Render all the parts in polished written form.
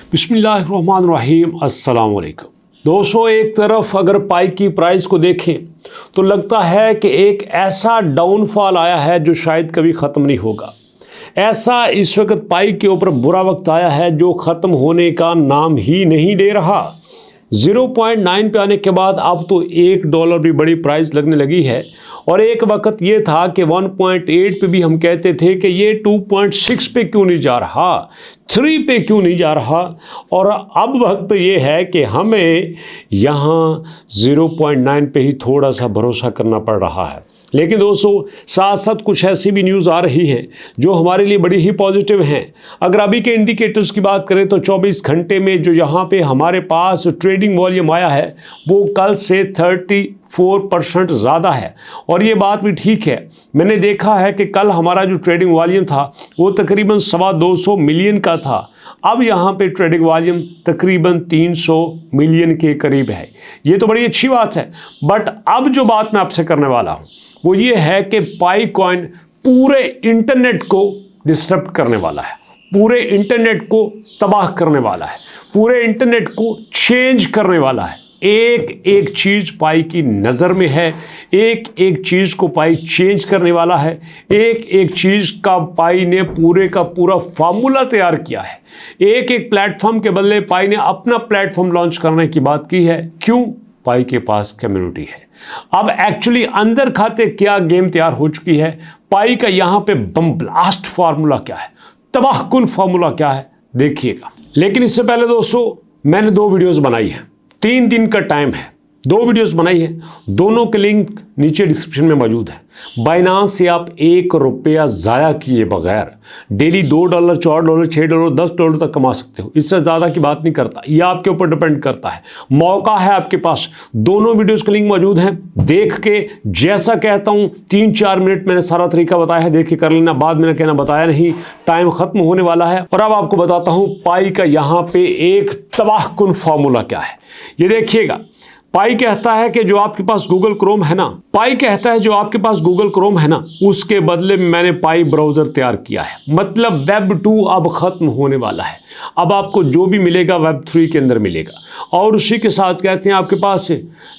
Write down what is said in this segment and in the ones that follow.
बिस्मिल्लाहिर्रहमानिर्रहीम अस्सलाम वालेकुम। दोस्तों, एक तरफ अगर पाई की प्राइस को देखें तो लगता है कि एक ऐसा डाउनफॉल आया है जो शायद कभी ख़त्म नहीं होगा। ऐसा इस वक्त पाई के ऊपर बुरा वक्त आया है जो ख़त्म होने का नाम ही नहीं ले रहा। 0.9 पे आने के बाद अब तो $1 भी बड़ी प्राइस लगने लगी है। और एक वक्त ये था कि 1.8 पे भी हम कहते थे कि ये 2.6 पे क्यों नहीं जा रहा, 3 पे क्यों नहीं जा रहा। और अब वक्त ये है कि हमें यहाँ 0.9 पे ही थोड़ा सा भरोसा करना पड़ रहा है। लेकिन दोस्तों, साथ साथ कुछ ऐसी भी न्यूज़ आ रही हैं जो हमारे लिए बड़ी ही पॉजिटिव हैं। अगर अभी के इंडिकेटर्स की बात करें तो 24 घंटे में जो यहाँ पे हमारे पास ट्रेडिंग वॉल्यूम आया है वो कल से 34% ज़्यादा है। और ये बात भी ठीक है। मैंने देखा है कि कल हमारा जो ट्रेडिंग वॉल्यूम था वो तकरीबन 225 मिलियन का था। अब यहाँ पे ट्रेडिंग वॉल्यूम तकरीबन 300 मिलियन के करीब है। ये तो बड़ी अच्छी बात है। बट अब जो बात मैं आपसे करने वाला हूँ वो ये है कि पाई कॉइन पूरे इंटरनेट को डिस्टर्ब करने वाला है, पूरे इंटरनेट को तबाह करने वाला है, पूरे इंटरनेट को चेंज करने वाला है। एक एक चीज़ पाई की नज़र में है, एक एक चीज़ को पाई चेंज करने वाला है, एक एक चीज़ का पाई ने पूरे का पूरा फार्मूला तैयार किया है। एक एक प्लेटफॉर्म के बदले पाई ने अपना प्लेटफॉर्म लॉन्च करने की बात की है। क्यों? पाई के पास कम्युनिटी है। अब एक्चुअली अंदर खाते क्या गेम तैयार हो चुकी है, पाई का यहाँ पे बम ब्लास्ट फार्मूला क्या है, तबाहकुन फार्मूला क्या है, देखिएगा। लेकिन इससे पहले दोस्तों, मैंने 2 वीडियोस बनाई है, 3 दिन का टाइम है, 2 वीडियोस बनाई है। दोनों के लिंक नीचे डिस्क्रिप्शन में मौजूद है। बाइनांस से आप $1 ज़ाया किए बगैर डेली $2, $4, $6, $10 तक कमा सकते हो। इससे ज़्यादा की बात नहीं करता, यह आपके ऊपर डिपेंड करता है। मौका है आपके पास। दोनों वीडियोस के लिंक मौजूद हैं। देख के जैसा कहता हूँ 3-4 मिनट मैंने सारा तरीका बताया है, देख के कर लेना। बाद में कहना बताया नहीं, टाइम खत्म होने वाला है। और अब आपको बताता हूँ पाई का यहाँ पे एक तबाहकुन फार्मूला क्या है। ये देखिएगा। पाई कहता है कि जो आपके पास गूगल क्रोम है ना, पाई कहता है जो आपके पास गूगल क्रोम है ना, उसके बदले में मैंने पाई ब्राउज़र तैयार किया है। मतलब वेब 2 अब ख़त्म होने वाला है। अब आपको जो भी मिलेगा वेब 3 के अंदर मिलेगा। और उसी के साथ कहते हैं आपके पास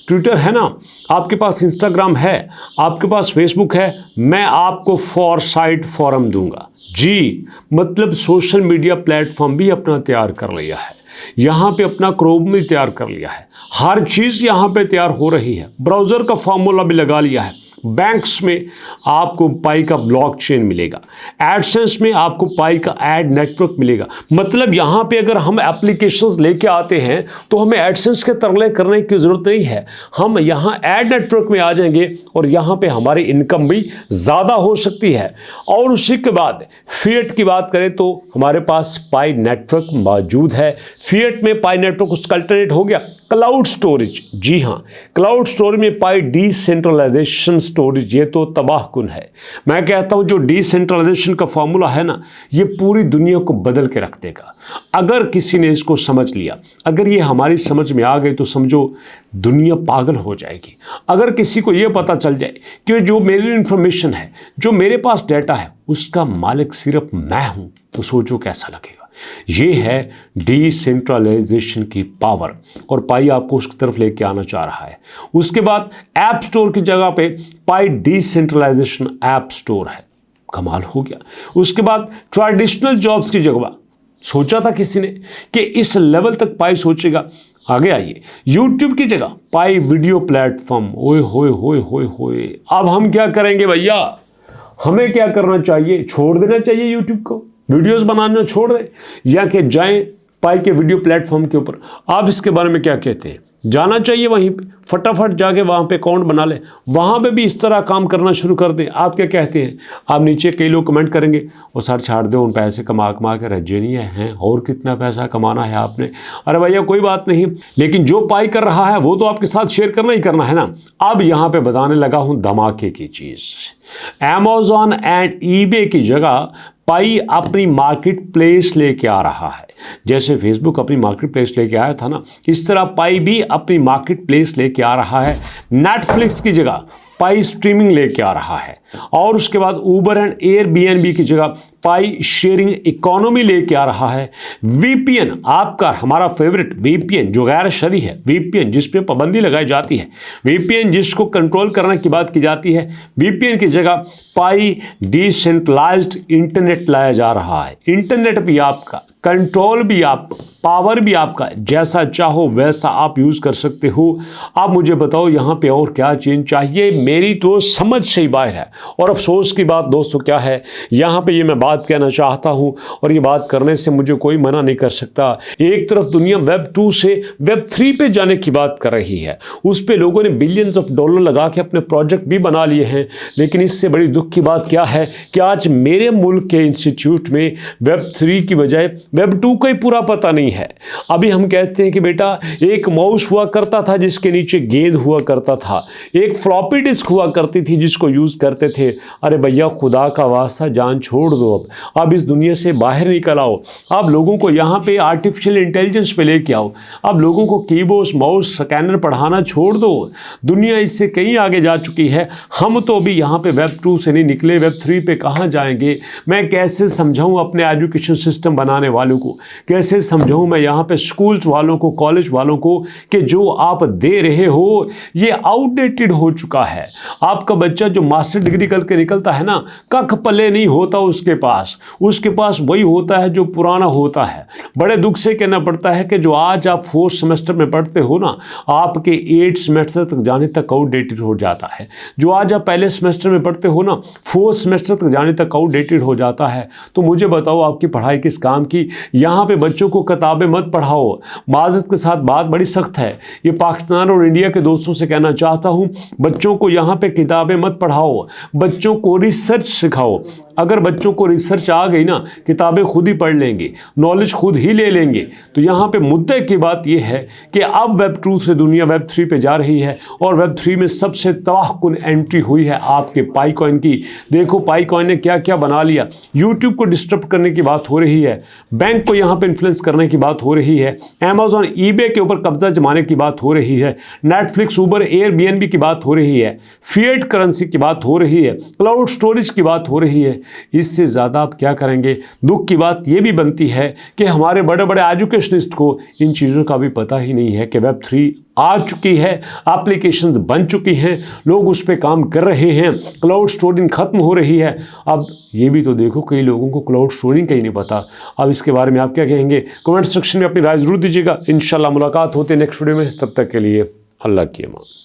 ट्विटर है ना, आपके पास इंस्टाग्राम है, आपके पास फेसबुक है, मैं आपको फॉरसाइट फोरम दूंगा। जी, मतलब सोशल मीडिया प्लेटफॉर्म भी अपना तैयार कर लिया है। यहाँ पे अपना क्रोम भी तैयार कर लिया है। हर चीज़ यहाँ पे तैयार हो रही है। ब्राउज़र का फार्मूला भी लगा लिया है। बैंक्स में आपको पाई का ब्लॉकचेन मिलेगा। एडसेंस में आपको पाई का एड नेटवर्क मिलेगा। मतलब यहाँ पे अगर हम एप्लीकेशंस लेके आते हैं तो हमें एडसेंस के तरले करने की ज़रूरत नहीं है। हम यहाँ एड नेटवर्क में आ जाएंगे और यहाँ पे हमारी इनकम भी ज़्यादा हो सकती है। और उसी के बाद फिएट की बात करें तो हमारे पास पाई नेटवर्क मौजूद है। फिएट में पाई नेटवर्क उसका अल्टरनेट हो गया क्लाउड स्टोरेज। जी हाँ, क्लाउड स्टोरेज में पाई डिसेंट्रलाइजेशन स्टोरेज, ये तो तबाहकुन है। मैं कहता हूँ जो डिसेंट्रलाइजेशन का फार्मूला है ना, ये पूरी दुनिया को बदल के रख देगा। अगर किसी ने इसको समझ लिया, अगर ये हमारी समझ में आ गई तो समझो दुनिया पागल हो जाएगी। अगर किसी को ये पता चल जाए कि जो मेरी इन्फॉर्मेशन है, जो मेरे पास डाटा है, उसका मालिक सिर्फ मैं हूँ, तो सोचो कैसा लगेगा। ये है डिसेंट्रलाइजेशन की पावर और पाई आपको उसकी तरफ लेके आना चाह रहा है। उसके बाद ऐप स्टोर की जगह पे पाई डिसेंट्रलाइजेशन ऐप स्टोर है। कमाल हो गया। उसके बाद ट्रेडिशनल जॉब्स की जगह सोचा था किसी ने कि इस लेवल तक पाई सोचेगा। आगे आइए, यूट्यूब की जगह पाई वीडियो प्लेटफॉर्म। ओए होए होए होए होए, अब हम क्या करेंगे भैया? हमें क्या करना चाहिए? छोड़ देना चाहिए यूट्यूब को, वीडियोस बनाना छोड़ दें, या कि जाएं पाई के वीडियो प्लेटफॉर्म के ऊपर? आप इसके बारे में क्या कहते हैं? जाना चाहिए वहीं पे, फटाफट जाके वहाँ पे अकाउंट बना लें, वहाँ पे भी इस तरह काम करना शुरू कर दें। आप क्या कहते हैं? आप नीचे कई लोग कमेंट करेंगे, और सर छाड़ दो, उन पैसे कमा के रजे नहीं हैं, और कितना पैसा कमाना है आपने। अरे भैया कोई बात नहीं, लेकिन जो पाई कर रहा है वो तो आपके साथ शेयर करना ही करना है ना। अब यहाँ पे बताने लगा हूँ धमाके की चीज़। अमेज़न एंड ईबे की जगह पाई अपनी मार्केट प्लेस लेके आ रहा है। जैसे फेसबुक अपनी मार्केट प्लेस लेके आया था ना, इस तरह पाई भी अपनी मार्केट प्लेस लेके आ रहा है। नेटफ्लिक्स की जगह पाई स्ट्रीमिंग लेके आ रहा है, और उसके बाद उबर एंड एयरबीएनबी की जगह पाई शेयरिंग इकोनॉमी लेके आ रहा है। वीपीएन, आपका हमारा फेवरेट वीपीएन जो गैर शरई है, वीपीएन जिस पे पाबंदी लगाई जाती है, वीपीएन जिसको कंट्रोल करने की बात की जाती है, वीपीएन की जगह पाई डिसेंट्रलाइज्ड इंटरनेट लाया जा रहा है। इंटरनेट भी आपका, कंट्रोल भी आपका, पावर भी आपका, जैसा चाहो वैसा आप यूज़ कर सकते हो। आप मुझे बताओ यहाँ पे और क्या चेंज चाहिए, मेरी तो समझ से ही बाहर है। और अफसोस की बात दोस्तों क्या है, यहाँ पे ये मैं बात कहना चाहता हूँ और ये बात करने से मुझे कोई मना नहीं कर सकता। एक तरफ दुनिया वेब 2 से वेब 3 पे जाने की बात कर रही है, उस पे लोगों ने बिलियंस ऑफ डॉलर लगा के अपने प्रोजेक्ट भी बना लिए हैं, लेकिन इससे बड़ी दुख की बात क्या है कि आज मेरे मुल्क के इंस्टीट्यूट में वेब 3 की बजाय वेब 2 का ही पूरा पता नहीं है। अभी हम कहते हैं कि बेटा एक माउस हुआ करता था जिसके नीचे गेंद हुआ करता था, एक फ्लॉपी डिस्क हुआ करती थी जिसको यूज करते थे। अरे भैया खुदा का वास्ता जान छोड़ दो, अब इस दुनिया से बाहर निकल आओ। अब लोगों को यहाँ पे आर्टिफिशियल इंटेलिजेंस पे लेके आओ, अब लोगों को कीबोर्ड माउस स्कैनर पढ़ाना छोड़ दो। दुनिया इससे कहीं आगे जा चुकी है। हम तो अभी यहाँ पे वेब 2 से नहीं निकले, वेब 3 पे कहाँ जाएंगे। मैं कैसे समझाऊँ अपने एजुकेशन सिस्टम बनाने वालों को, कैसे समझाऊँ मैं यहाँ पे स्कूल्स वालों को, कॉलेज वालों को कि जो आप दे रहे हो ये आउटडेटेड हो चुका है। आपका बच्चा जो मास्टर डिग्री करके निकलता है ना, कख पल्ले नहीं होता उसके पास वही होता है जो पुराना होता है। बड़े दुख से कहना पड़ता है कि जो आज आप 4th सेमेस्टर में पढ़ते हो ना, आपके 8th सेमेस्टर तक जाने तक आउटडेटेड हो जाता है। जो आज आप पहले सेमेस्टर में पढ़ते हो ना, 4th सेमेस्टर तक जाने तक आउटडेटेड हो जाता है। तो मुझे बताओ आपकी पढ़ाई किस काम की। यहाँ पे बच्चों को किताबें मत पढ़ाओ। माज़रत के साथ बात बड़ी सख्त है, ये पाकिस्तान और इंडिया के दोस्तों से कहना चाहता हूँ, बच्चों को यहाँ पे किताबें मत पढ़ाओ, बच्चों को रिसर्च सिखाओ। अगर बच्चों को रिसर्च आ गई ना, किताबें खुद ही पढ़ लेंगे, नॉलेज खुद ही ले लेंगे। तो यहाँ पे मुद्दे की बात यह है कि अब वेब 2 से दुनिया वेब 3 पे जा रही है, और वेब 3 में सबसे तबाहकुन एंट्री हुई है आपके पाई कॉइन की। देखो पाई कॉइन ने क्या क्या बना लिया। यूट्यूब को डिस्टर्ब करने की बात हो रही है, बैंक को यहाँ पे इन्फ्लुएंस करने की बात हो रही है, अमेजॉन ईबे के ऊपर कब्जा जमाने की बात हो रही है, नेटफ्लिक्स उबर एयरबीएनबी की बात हो रही है, फिएट करेंसी की बात हो रही है, क्लाउड स्टोरेज की बात हो रही है। इससे ज़्यादा आप क्या करेंगे। दुख की बात यह भी बनती है कि हमारे बड़े बड़े एजुकेशनिस्ट को इन चीज़ों का भी पता ही नहीं है कि वेब 3 आ चुकी है, एप्लीकेशंस बन चुकी हैं, लोग उस पर काम कर रहे हैं, क्लाउड स्टोरेज खत्म हो रही है। अब ये भी तो देखो कई लोगों को क्लाउड स्टोरेज का ही नहीं पता। अब इसके बारे में आप क्या कहेंगे, कमेंट सेक्शन में अपनी राय जरूर दीजिएगा। इंशाल्लाह मुलाकात होती है नेक्स्ट वीडियो में, तब तक के लिए अल्लाह की अमान।